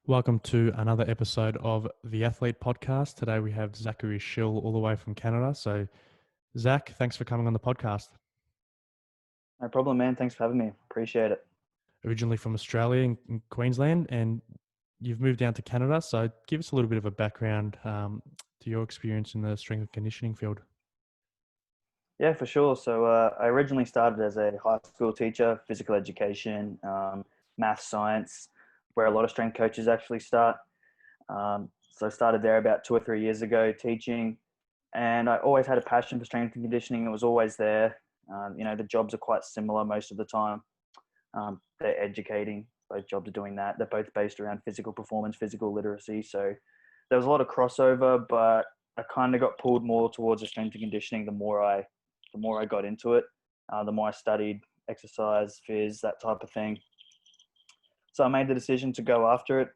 Welcome to another episode of the AthElite podcast. Today we have Zachary Schill all the way from Canada. So, Zach, thanks for coming on the podcast. No problem, man. Thanks for having me. Appreciate it. Originally from Australia in Queensland, and you've moved down to Canada. So, give us a little bit of a background to your experience in the strength and conditioning field. Yeah, for sure. So I originally started as a high school teacher, physical education, math, science, where a lot of strength coaches actually start. So I started there about 2 or 3 years ago teaching, and I always had a passion for strength and conditioning. It was always there. The jobs are quite similar most of the time. They're educating. Both jobs are doing that. They're both based around physical performance, physical literacy. So there was a lot of crossover, but I kind of got pulled more towards the strength and conditioning the more I got into it, the more I studied exercise, phys, that type of thing. So I made the decision to go after it.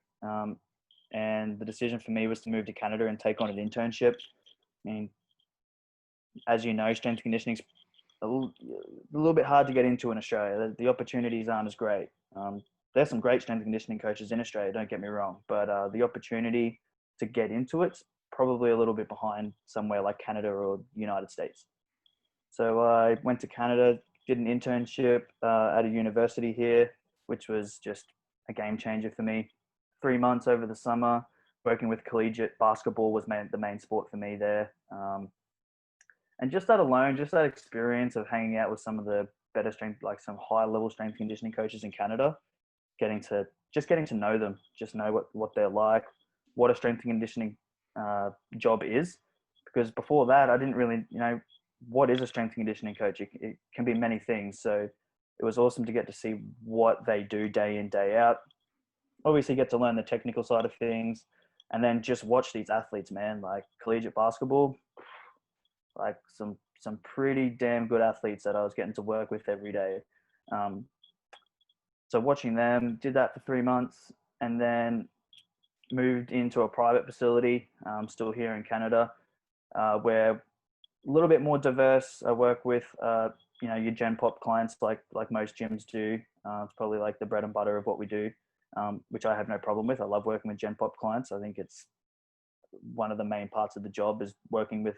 And the decision for me was to move to Canada and take on an internship. I mean, as you know, strength and conditioning is a little bit hard to get into in Australia. The opportunities aren't as great. There's some great strength and conditioning coaches in Australia, don't get me wrong, but the opportunity to get into it's probably a little bit behind somewhere like Canada or United States. So I went to Canada, did an internship at a university here, which was just a game changer for me. 3 months over the summer, working with collegiate basketball was the main sport for me there. And just that alone, just that experience of hanging out with some of the better strength, like some high level strength conditioning coaches in Canada, getting to know them, just know what they're like, what a strength and conditioning job is. Because before that, I didn't really, what is a strength and conditioning coach? It can be many things. So it was awesome to get to see what they do day in, day out. Obviously, get to learn the technical side of things, and then just watch these athletes, man. Like collegiate basketball, like some pretty damn good athletes that I was getting to work with every day. Um, so watching them, did that for 3 months, and then moved into a private facility, still here in Canada, where a little bit more diverse. I work with your Gen Pop clients like most gyms do. It's probably like the bread and butter of what we do, which I have no problem with. I love working with Gen Pop clients. I think it's one of the main parts of the job is working with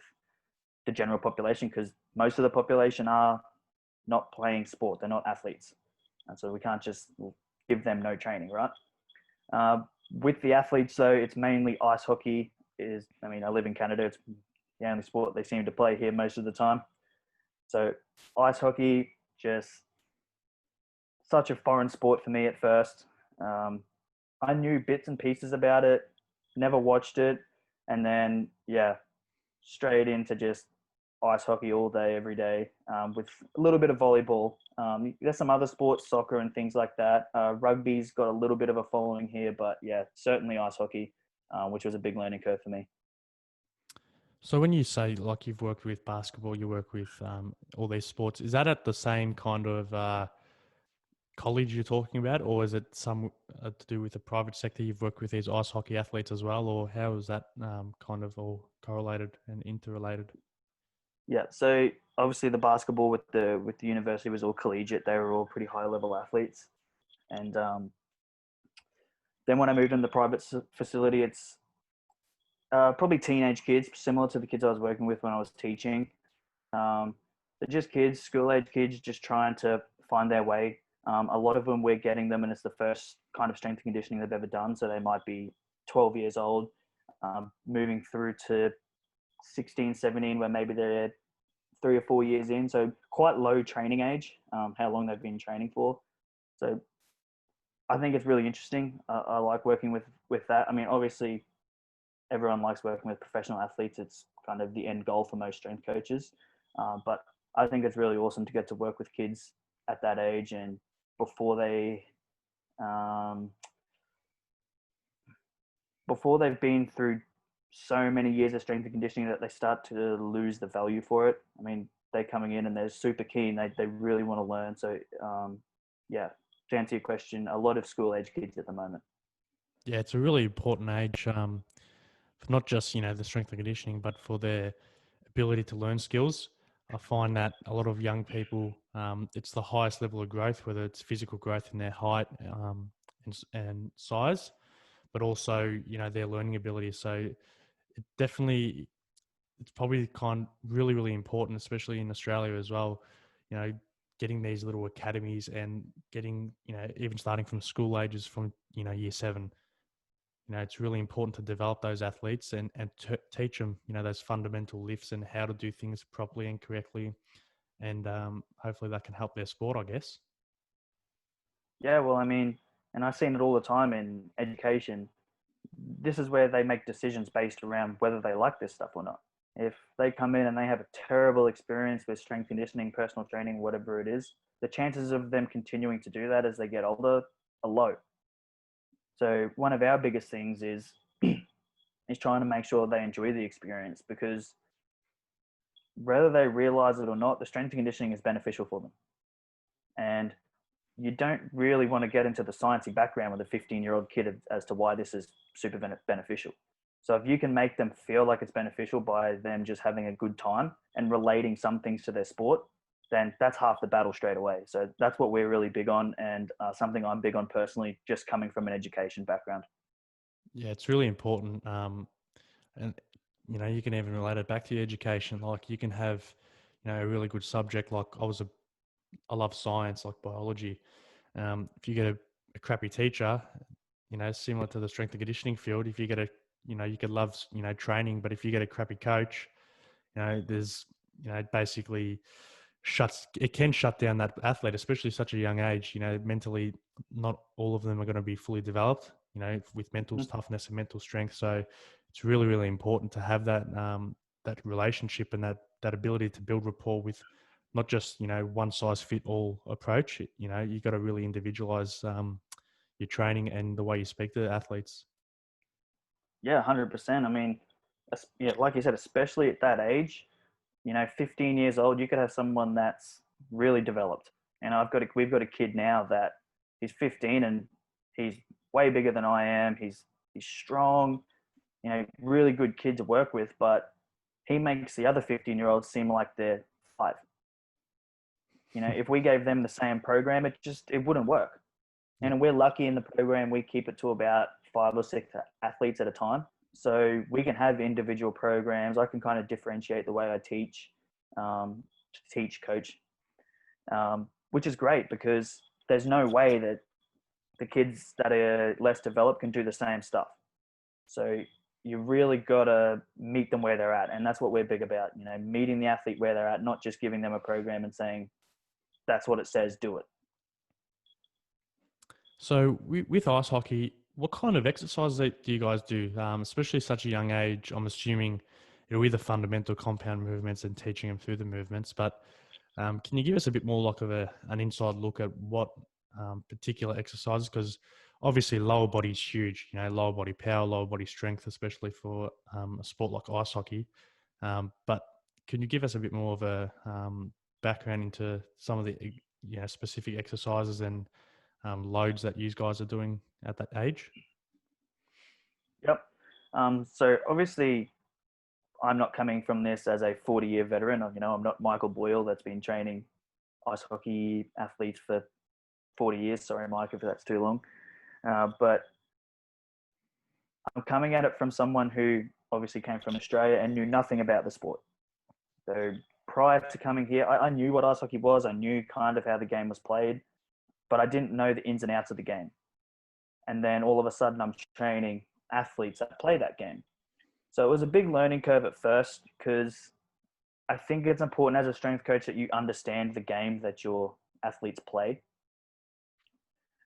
the general population, because most of the population are not playing sport. They're not athletes. And so we can't just give them no training, right? With the athletes, though, it's mainly ice hockey. I live in Canada. It's the only sport they seem to play here most of the time. So ice hockey, just such a foreign sport for me at first. I knew bits and pieces about it, never watched it. And then, yeah, straight into just ice hockey all day, every day, with a little bit of volleyball. There's some other sports, soccer and things like that. Rugby's got a little bit of a following here, but yeah, certainly ice hockey, which was a big learning curve for me. So, when you say like you've worked with basketball, you work with all these sports, is that at the same kind of college you're talking about, or is it some to do with the private sector? You've worked with these ice hockey athletes as well, or how is that kind of all correlated and interrelated? Yeah, so obviously the basketball with the university was all collegiate. They were all pretty high level athletes, and then when I moved into the private facility, it's probably teenage kids, similar to the kids I was working with when I was teaching. They're just kids, school age kids, just trying to find their way. A lot of them, we're getting them, and it's the first kind of strength and conditioning they've ever done. So they might be 12 years old, moving through to 16, 17, where maybe they're 3 or 4 years in. So quite low training age, how long they've been training for. So I think it's really interesting. I like working with that. I mean, obviously, everyone likes working with professional athletes. It's kind of the end goal for most strength coaches. But I think it's really awesome to get to work with kids at that age and before they um, before they've been through so many years of strength and conditioning that they start to lose the value for it. I mean, they're coming in and they're super keen. They really want to learn. So yeah, to answer your question, a lot of school age kids at the moment. Yeah, it's a really important age for not just the strength and conditioning, but for their ability to learn skills. I find that a lot of young people, it's the highest level of growth, whether it's physical growth in their height and size, but also, you know, their learning ability. So it definitely, it's probably really, really important, especially in Australia as well, you know, getting these little academies and getting, you know, even starting from school ages from, you know, year 7. You know, it's really important to develop those athletes and teach them, you know, those fundamental lifts and how to do things properly and correctly. And hopefully that can help their sport, I guess. Yeah, well, I mean, and I've seen it all the time in education. This is where they make decisions based around whether they like this stuff or not. If they come in and they have a terrible experience with strength conditioning, personal training, whatever it is, the chances of them continuing to do that as they get older are low. So one of our biggest things is is trying to make sure they enjoy the experience, because whether they realize it or not, the strength conditioning is beneficial for them. And you don't really want to get into the sciencey background with a 15-year-old kid as to why this is super beneficial. So if you can make them feel like it's beneficial by them just having a good time and relating some things to their sport, then that's half the battle straight away. So that's what we're really big on, and something I'm big on personally, just coming from an education background. Yeah, it's really important. And, you know, you can even relate it back to your education. Like you can have, you know, a really good subject. Like I love science, like biology. If you get a crappy teacher, you know, similar to the strength and conditioning field, if you get a, you know, you could love, you know, training, but if you get a crappy coach, you know, there's, you know, basically it can shut down that athlete, especially such a young age. You know, mentally, not all of them are going to be fully developed, you know, with mental Mm-hmm. toughness and mental strength. So it's really, really important to have that, that relationship and that ability to build rapport with not just, you know, one size fit all approach. You know, you got to really individualize your training and the way you speak to athletes. Yeah, 100%. I mean, yeah, like you said, especially at that age, 15 years old, you could have someone that's really developed. And we've got a kid now that he's 15 and he's way bigger than I am. He's strong, really good kid to work with, but he makes the other 15-year-olds seem like they're 5. If we gave them the same program, it wouldn't work. Yeah. And we're lucky in the program, we keep it to about 5 or 6 athletes at a time. So we can have individual programs. I can kind of differentiate the way I coach, which is great because there's no way that the kids that are less developed can do the same stuff. So you really got to meet them where they're at. And that's what we're big about, meeting the athlete where they're at, not just giving them a program and saying, that's what it says, do it. So with ice hockey, what kind of exercises do you guys do, especially such a young age? I'm assuming it'll be the fundamental compound movements and teaching them through the movements. But can you give us a bit more like of an inside look at what particular exercises? Because obviously lower body is huge. You know, lower body power, lower body strength, especially for a sport like ice hockey. But can you give us a bit more of a background into some of the specific exercises and loads that you guys are doing at that age? Yep. So obviously, I'm not coming from this as a 40-year veteran. I'm not Michael Boyle that's been training ice hockey athletes for 40 years. Sorry, Mike, if that's too long. But I'm coming at it from someone who obviously came from Australia and knew nothing about the sport. So prior to coming here, I knew what ice hockey was. I knew kind of how the game was played, but I didn't know the ins and outs of the game. And then all of a sudden, I'm training athletes that play that game. So it was a big learning curve at first, because I think it's important as a strength coach that you understand the game that your athletes play.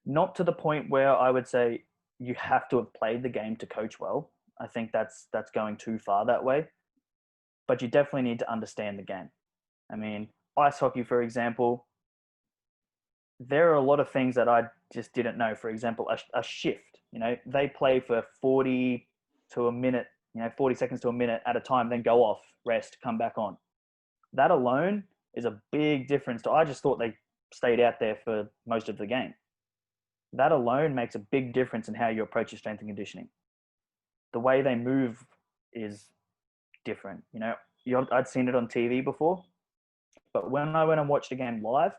Not to the point where I would say you have to have played the game to coach well. I think that's going too far that way. But you definitely need to understand the game. I mean, ice hockey, for example, there are a lot of things that I just didn't know. For example, a shift. They play for 40 to a minute, 40 seconds to a minute at a time, then go off, rest, come back on. That alone is a big difference. I just thought they stayed out there for most of the game. That alone makes a big difference in how you approach your strength and conditioning. The way they move is different. I'd seen it on TV before, but when I went and watched a game live,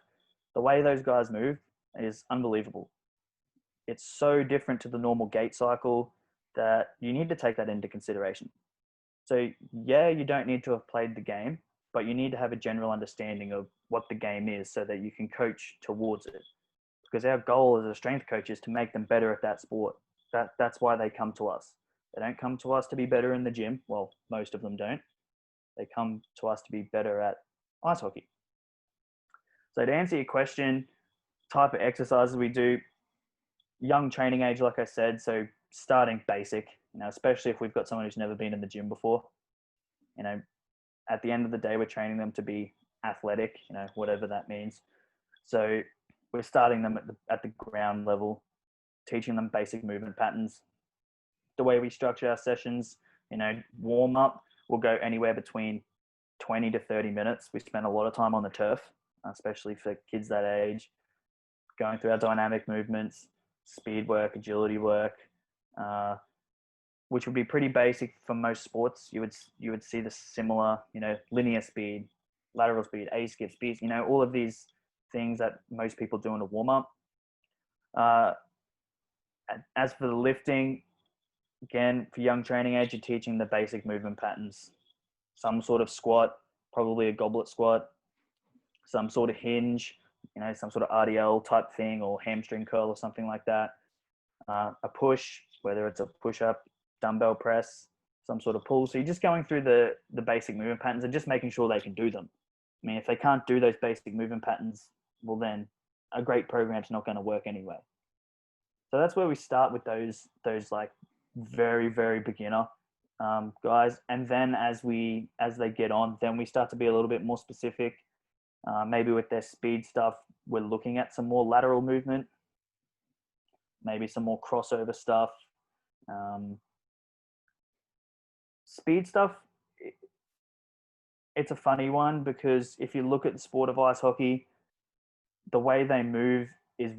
the way those guys move is unbelievable. it's so different to the normal gait cycle that you need to take that into consideration. So yeah, you don't need to have played the game, but you need to have a general understanding of what the game is so that you can coach towards it. Because our goal as a strength coach is to make them better at that sport. That's why they come to us. They don't come to us to be better in the gym. Well, most of them don't. They come to us to be better at ice hockey. So to answer your question, type of exercises we do, young training age, like I said, so starting basic, especially if we've got someone who's never been in the gym before. At the end of the day, we're training them to be athletic, whatever that means. So we're starting them at the ground level, teaching them basic movement patterns. The way we structure our sessions, warm up will go anywhere between 20 to 30 minutes. We spend a lot of time on the turf, especially for kids that age, going through our dynamic movements, speed work, agility work, which would be pretty basic for most sports. You would see the similar, linear speed, lateral speed, A-skip speeds, all of these things that most people do in a warm-up. As for the lifting, again, for young training age, you're teaching the basic movement patterns. Some sort of squat, probably a goblet squat, some sort of hinge, some sort of RDL type thing, or hamstring curl or something like that. A push, whether it's a push-up, dumbbell press, some sort of pull. So you're just going through the basic movement patterns and just making sure they can do them. I mean, if they can't do those basic movement patterns, well then a great program's not going to work anyway. So that's where we start with those like very, very beginner guys. And then as they get on, then we start to be a little bit more specific. Maybe with their speed stuff, we're looking at some more lateral movement, maybe some more crossover stuff. Speed stuff, it's a funny one because if you look at the sport of ice hockey, the way they move is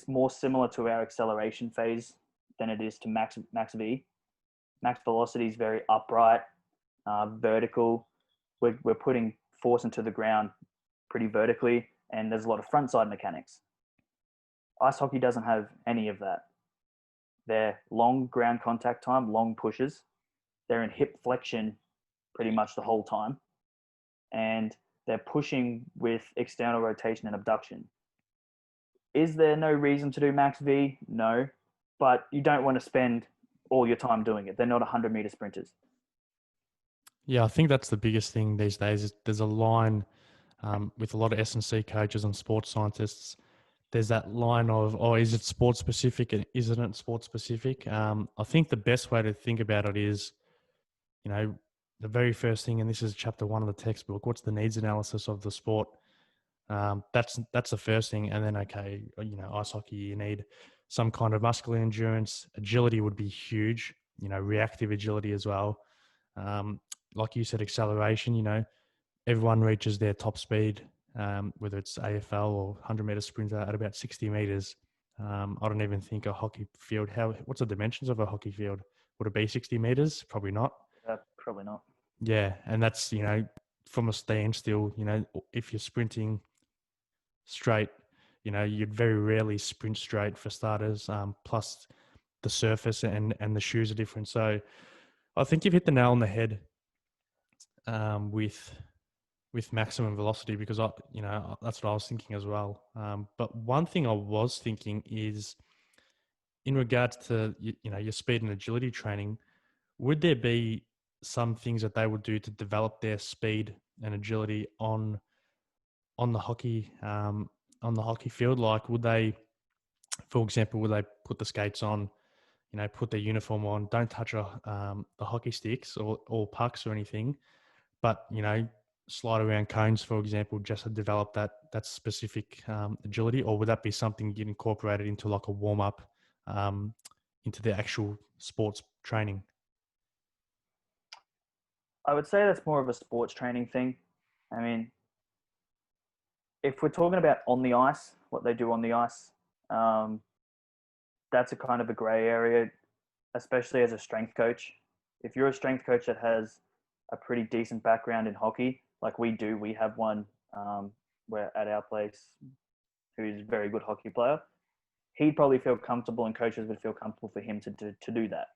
more similar to our acceleration phase than it is to max V. Max velocity is very upright, vertical. We're putting force into the ground pretty vertically, and there's a lot of front side mechanics. Ice hockey doesn't have any of that. They're long ground contact time, long pushes. They're in hip flexion pretty much the whole time. And they're pushing with external rotation and abduction. Is there no reason to do max V? No. But you don't want to spend all your time doing it. They're not 100-meter sprinters. Yeah, I think that's the biggest thing these days. There's a line with a lot of S&C coaches and sports scientists. There's that line of, is it sports specific and isn't it sports specific? I think the best way to think about it is, the very first thing, and this is chapter 1 of the textbook, what's the needs analysis of the sport? That's the first thing. And then, ice hockey, you need some kind of muscular endurance. Agility would be huge, reactive agility as well. Like you said, acceleration, everyone reaches their top speed, whether it's AFL or 100-meter sprinter at about 60 meters. I don't even think a hockey field, what's the dimensions of a hockey field? Would it be 60 meters? Probably not. Probably not. Yeah. And that's, from a standstill, if you're sprinting straight, you'd very rarely sprint straight for starters. Plus the surface and the shoes are different. So I think you've hit the nail on the head with maximum velocity, because that's what I was thinking as well. But one thing I was thinking is, in regards to your speed and agility training, would there be some things that they would do to develop their speed and agility on the hockey field? Like, would they, for example, put the skates on, put their uniform on, don't touch the hockey sticks or pucks or anything, but slide around cones, for example, just to develop that specific agility? Or would that be something you incorporated into like a warm up into the actual sports training? I would say that's more of a sports training thing. I mean, if we're talking about on the ice, what they do on the ice, that's a kind of a gray area, especially as a strength coach. If you're a strength coach that has a pretty decent background in hockey, like we do, we have one where at our place who's a very good hockey player. he'd probably feel comfortable, and coaches would feel comfortable for him to do that,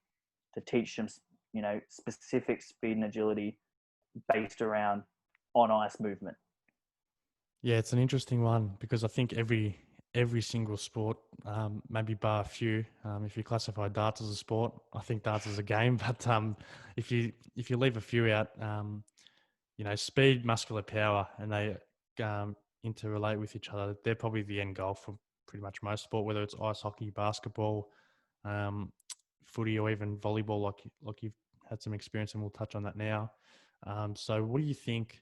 to teach them, specific speed and agility based around on ice movement. Yeah, it's an interesting one because I think every single sport, maybe bar a few, if you classify darts as a sport, I think darts is a game. But if you leave a few out, speed, muscular power, and they interrelate with each other, they're probably the end goal for pretty much most sport, whether it's ice hockey, basketball, footy, or even volleyball. Like you've had some experience, and we'll touch on that now. So, what do you think?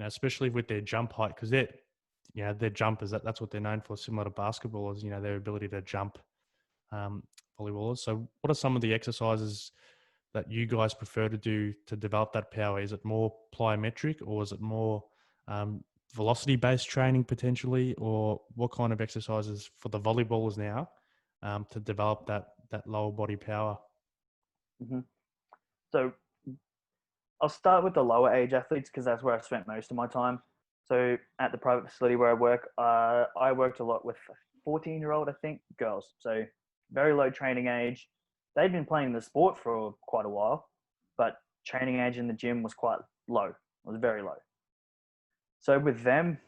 Especially with their jump height, because they're jumpers. That's what they're known for, similar to basketballers. Their ability to jump, volleyballers. So, what are some of the exercises that you guys prefer to do to develop that power? Is it more plyometric, or is it more velocity-based training potentially, or what kind of exercises for the volleyballers now to develop that lower body power? Mm-hmm. So I'll start with the lower age athletes because that's where I spent most of my time. So at the private facility where I work, I worked a lot with 14-year-old, I think, girls. So very low training age. They'd been playing the sport for quite a while, but training age in the gym was quite low. It was very low. So with them,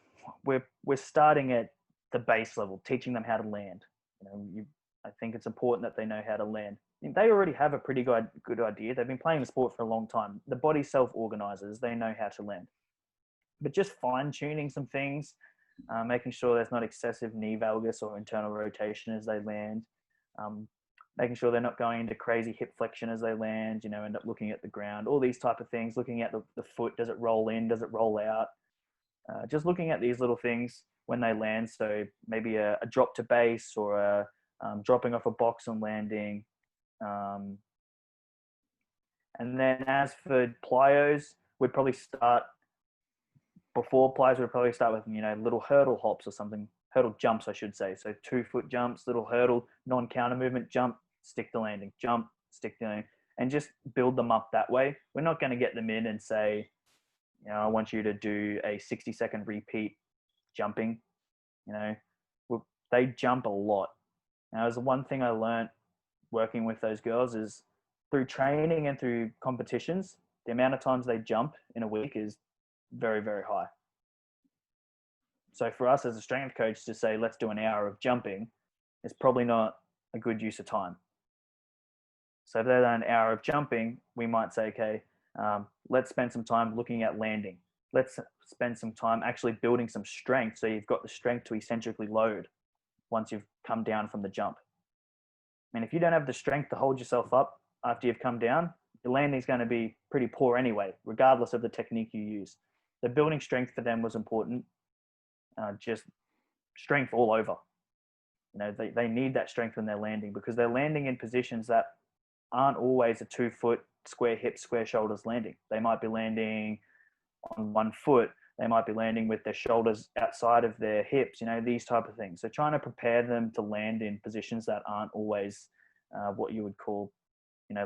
we're starting at the base level, teaching them how to land. I think it's important that they know how to land. They already have a pretty good idea. They've been playing the sport for a long time. The body self-organizes. They know how to land. But just fine-tuning some things, making sure there's not excessive knee valgus or internal rotation as they land, making sure they're not going into crazy hip flexion as they land, end up looking at the ground, all these type of things, looking at the foot. Does it roll in? Does it roll out? Just looking at these little things when they land. So maybe a drop to base, or dropping off a box and landing. And then as for plyos, we'd probably start before plyos. We'd probably start with little hurdle hops or something, hurdle jumps, I should say. So 2-foot jumps, little hurdle, non-counter movement, jump, stick to landing, jump, stick to, and just build them up that way. We're not going to get them in and say, I want you to do a 60-second repeat jumping. They jump a lot. Now, there's one thing I learned working with those girls is through training and through competitions, the amount of times they jump in a week is very, very high. So for us as a strength coach to say, let's do an hour of jumping, is probably not a good use of time. So if they're an hour of jumping, we might say, okay, let's spend some time looking at landing. Let's spend some time actually building some strength, so you've got the strength to eccentrically load once you've come down from the jump. And if you don't have the strength to hold yourself up after you've come down, your landing's going to be pretty poor anyway, regardless of the technique you use. The building strength for them was important, just strength all over. They need that strength when they're landing, because they're landing in positions that aren't always a 2-foot square hips, square shoulders landing. They might be landing on 1 foot. They might be landing with their shoulders outside of their hips, these type of things. So trying to prepare them to land in positions that aren't always what you would call,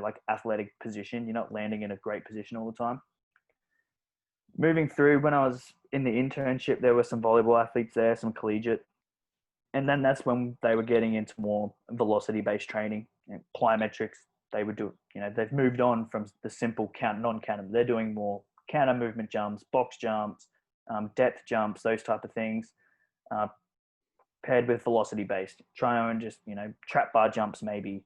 like athletic position. You're not landing in a great position all the time. Moving through, when I was in the internship, there were some volleyball athletes there, some collegiate. And then that's when they were getting into more velocity-based training, plyometrics. They would do, they've moved on from the simple non-counter. They're doing more counter movement jumps, box jumps, depth jumps, those type of things, paired with velocity-based. Trying and just, trap bar jumps maybe,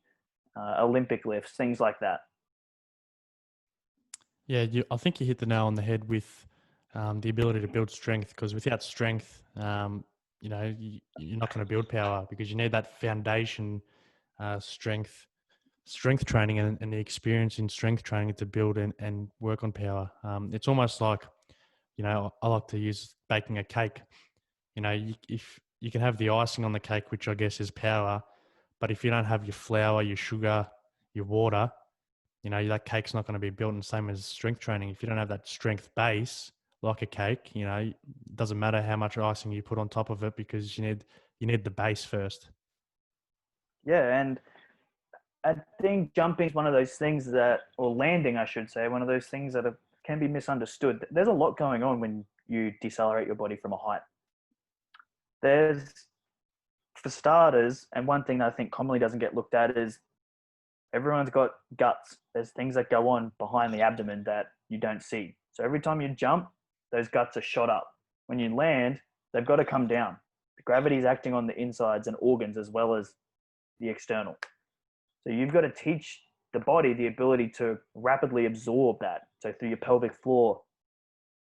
Olympic lifts, things like that. Yeah, I think you hit the nail on the head with the ability to build strength, because without strength, you're not going to build power, because you need that foundation strength training and the experience in strength training to build and work on power. It's almost like, I like to use baking a cake. If you can have the icing on the cake, which I guess is power, but if you don't have your flour, your sugar, your water, that cake's not going to be built. And same as strength training. If you don't have that strength base, like a cake, it doesn't matter how much icing you put on top of it, because you need the base first. Yeah, and I think jumping is one of those things or landing, I should say, one of those things that can be misunderstood. There's a lot going on when you decelerate your body from a height. There's for starters, and one thing that I think commonly doesn't get looked at is everyone's got guts. There's things that go on behind the abdomen that you don't see. So every time you jump, those guts are shot up. When you land, they've got to come down. The gravity is acting on the insides and organs as well as the external. So you've got to teach the body the ability to rapidly absorb that. So through your pelvic floor,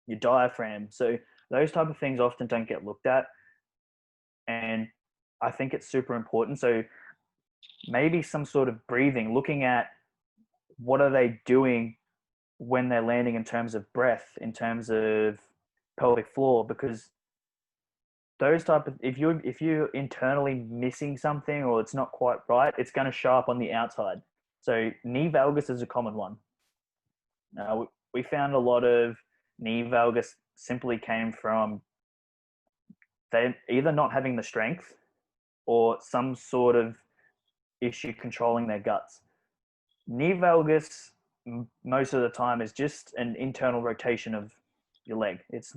your diaphragm. So those type of things often don't get looked at. And I think it's super important. So maybe some sort of breathing, looking at what are they doing when they're landing in terms of breath, in terms of pelvic floor, because those type of if you're internally missing something or it's not quite right, it's going to show up on the outside. So knee valgus is a common one. We found a lot of knee valgus simply came from they either not having the strength or some sort of issue controlling their guts. Knee valgus most of the time is just an internal rotation of your leg. It's,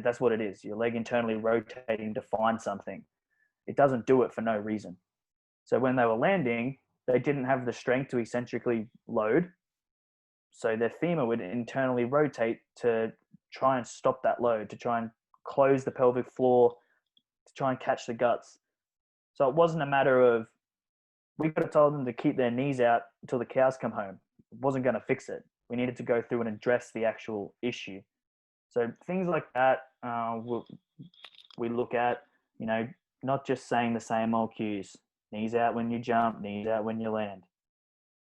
that's what it is. Your leg internally rotating to find something. It doesn't do it for no reason. So when they were landing, they didn't have the strength to eccentrically load. So their femur would internally rotate to try and stop that load, to try and close the pelvic floor, to try and catch the guts. So it wasn't a matter of, we could have told them to keep their knees out until the cows come home. It wasn't going to fix it. We needed to go through and address the actual issue. So things like that, we look at, not just saying the same old cues. Knees out when you jump, knees out when you land.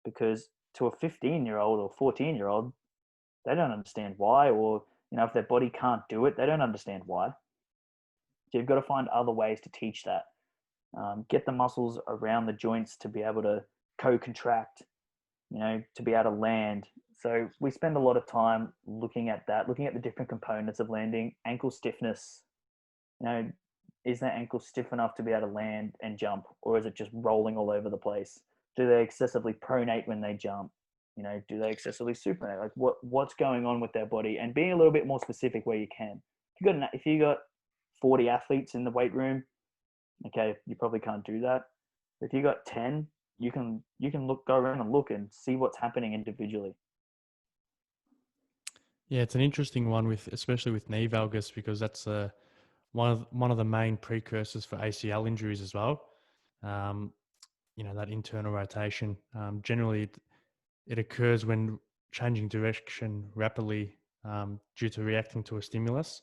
Because to a 15-year-old or 14-year-old, they don't understand why, or, if their body can't do it, they don't understand why. So you've got to find other ways to teach that. Get the muscles around the joints to be able to co-contract, to be able to land. So we spend a lot of time looking at that, looking at the different components of landing. Ankle stiffness, is that ankle stiff enough to be able to land and jump, or is it just rolling all over the place? Do they excessively pronate when they jump? Do they excessively supinate? Like what's going on with their body? And being a little bit more specific where you can. If you got 40 athletes in the weight room, okay, you probably can't do that. If you got 10, you can go around and look and see what's happening individually. Yeah, it's an interesting one especially with knee valgus, because that's one of the main precursors for ACL injuries as well. That internal rotation. Generally, it occurs when changing direction rapidly due to reacting to a stimulus,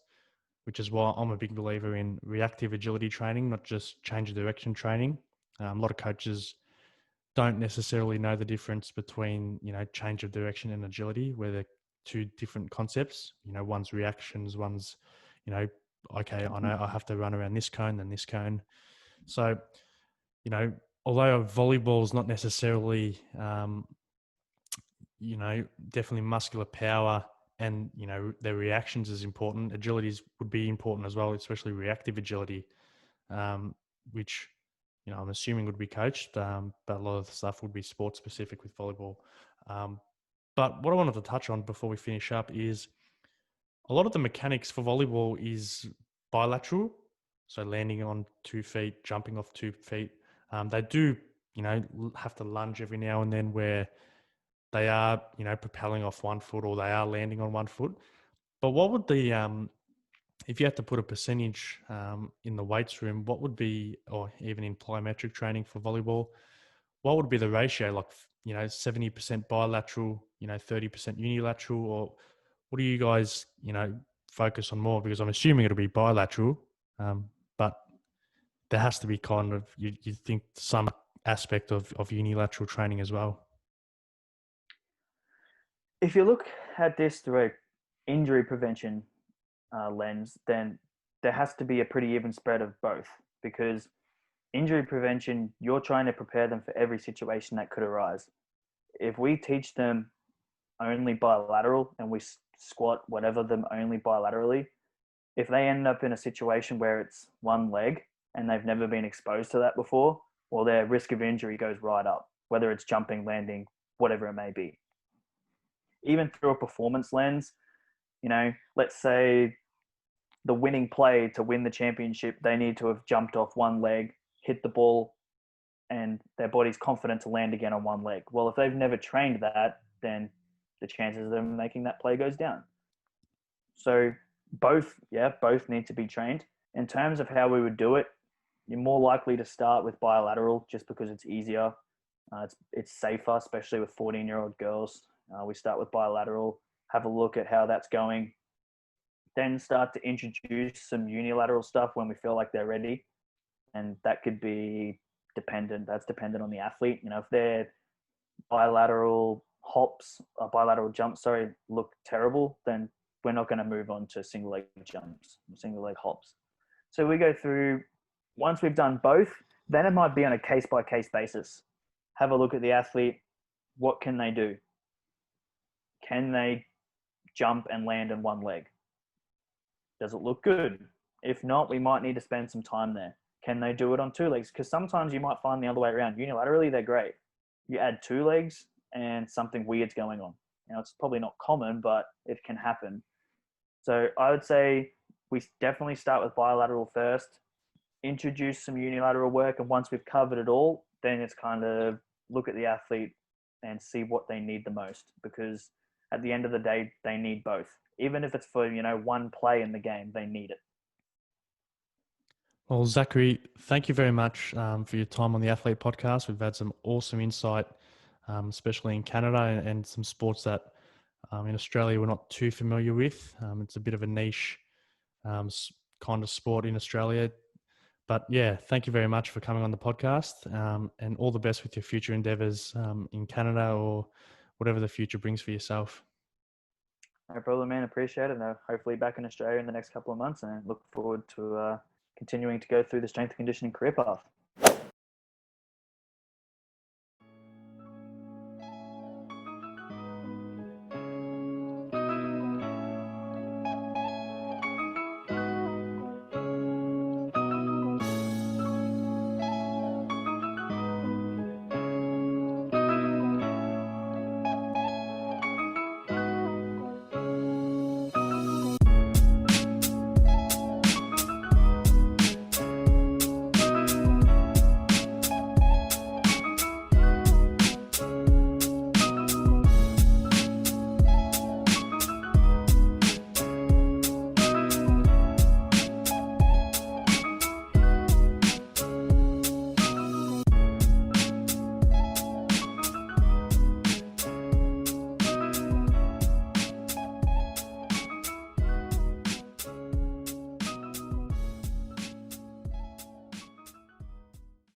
which is why I'm a big believer in reactive agility training, not just change of direction training. A lot of coaches don't necessarily know the difference between, change of direction and agility, where they're two different concepts. One's reactions, one's, okay, I know I have to run around this cone, then this cone. So, although volleyball is not necessarily, definitely muscular power and, their reactions is important, agilities would be important as well, especially reactive agility, which, I'm assuming would be coached, but a lot of the stuff would be sport specific with volleyball. But what I wanted to touch on before we finish up is a lot of the mechanics for volleyball is bilateral. So landing on 2 feet, jumping off 2 feet. They do, have to lunge every now and then where they are, propelling off 1 foot or they are landing on 1 foot. But what would the, if you had to put a percentage in the weights room, what would be, or even in plyometric training for volleyball, what would be the ratio? Like, 70% bilateral, 30% unilateral, or what do you guys, focus on more? Because I'm assuming it'll be bilateral, but there has to be kind of, you think, some aspect of unilateral training as well. If you look at this through an injury prevention lens, then there has to be a pretty even spread of both, because injury prevention, you're trying to prepare them for every situation that could arise. If we teach them only bilateral and we squat whatever them only bilaterally, if they end up in a situation where it's one leg and they've never been exposed to that before, well, their risk of injury goes right up, whether it's jumping, landing, whatever it may be. Even through a performance lens, let's say the winning play to win the championship, they need to have jumped off one leg hit the ball and their body's confident to land again on one leg. Well, if they've never trained that, then the chances of them making that play goes down. So both need to be trained. In terms of how we would do it, you're more likely to start with bilateral just because it's easier. It's safer, especially with 14-year-old girls. We start with bilateral, have a look at how that's going, then start to introduce some unilateral stuff when we feel like they're ready. And that could be dependent. That's dependent on the athlete. You know, if their bilateral jumps, look terrible, then we're not going to move on to single leg jumps, single leg hops. So we go through, once we've done both, then it might be on a case by case basis. Have a look at the athlete. What can they do? Can they jump and land in one leg? Does it look good? If not, we might need to spend some time there. Can they do it on two legs? Because sometimes you might find the other way around. Unilaterally, they're great. You add two legs and something weird's going on. You know, it's probably not common, but it can happen. So I would say we definitely start with bilateral first, introduce some unilateral work, and once we've covered it all, then it's kind of look at the athlete and see what they need the most, because at the end of the day, they need both. Even if it's for, one play in the game, they need it. Well, Zachary, thank you very much for your time on the AthElite podcast. We've had some awesome insight, especially in Canada and some sports that in Australia we're not too familiar with. It's a bit of a niche kind of sport in Australia. But yeah, thank you very much for coming on the podcast, and all the best with your future endeavours in Canada or whatever the future brings for yourself. No problem, man. Appreciate it. And hopefully back in Australia in the next couple of months, and look forward to continuing to go through the strength and conditioning career path.